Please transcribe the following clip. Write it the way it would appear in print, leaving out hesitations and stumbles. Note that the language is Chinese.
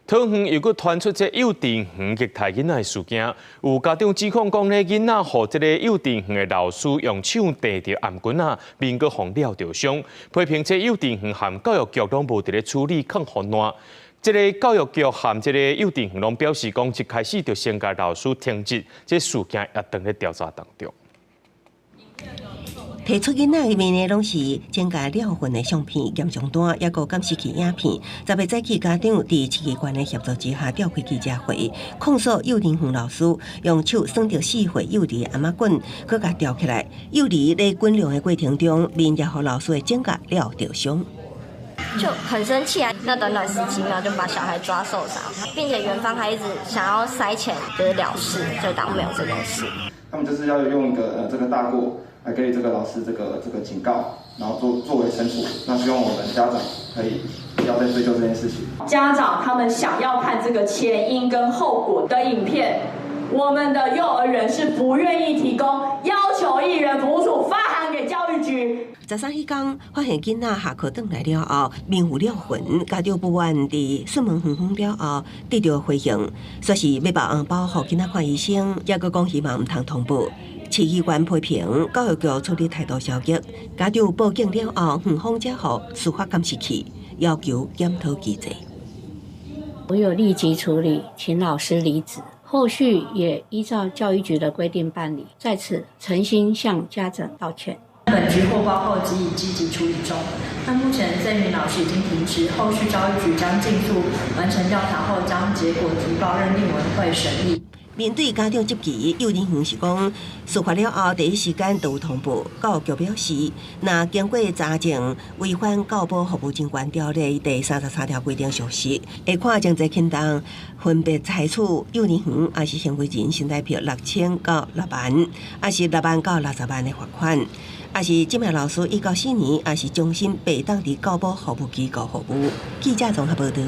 桃园又搁传出这幼稚园虐待囡仔的事件，有家长指控讲咧，囡仔互这个幼稚园的老师用手逮着颔棍啊，面搁互撩着伤，批评这幼稚园和教育局拢无伫咧处理抗混乱。这个教育局和这个幼稚园拢表示讲，一开始就先甲老师停职，这事件也正咧调查当中。 提出囡仔的面呢，拢是增加了混的相片，严重单，也个监视器影片。10月早起，家长伫市议员的协助之下，召开记者会，控诉幼稚园老师用手耍着4岁幼儿的阿妈棍，佮甲吊起来。幼儿在滚量的过程中，面也互老师的指甲撩着伤。 就很生气啊！那短短10几秒就把小孩抓受伤，并且园方还一直想要塞钱，就是了事，就当没有这件事。他们就是要用一个这个大过来给这个老师这个警告，然后作为惩处。那希望我们家长可以不要再追究这件事情。家长他们想要看这个前因跟后果的影片，我们的幼儿园是不愿意提供，要求艺人服务处发函给教育局。 13迄天发现囡仔下课转来了后，面有了痕，家长不愿伫询问访访了后，得到回应，说是要把红包互囡仔看医生，也佮讲希望唔通通报。市议员批评教育局处理态度消极，家长报警了后，园方才互司法监视器，要求检讨机制。我有立即处理，请老师离职。 后续也依照教育局的规定办理，在此诚心向家长道歉。本局获报后即已积极处理中。那目前这名老师已经停职，后续教育局将尽速完成调查后，将结果提报认定委员会审议。 面对家长急急，幼儿园是讲事发了后第一时间就有通报。教育局表示，若经过查证违反《教保服务人员条例》第33条规定属实，会看经济轻重，分别裁处幼儿园也是行为人新台币6000到6万，也是6万到60万的罚款，也是这名老师1到4年，也是终身被当伫教保服务机构服务。记者综合报道。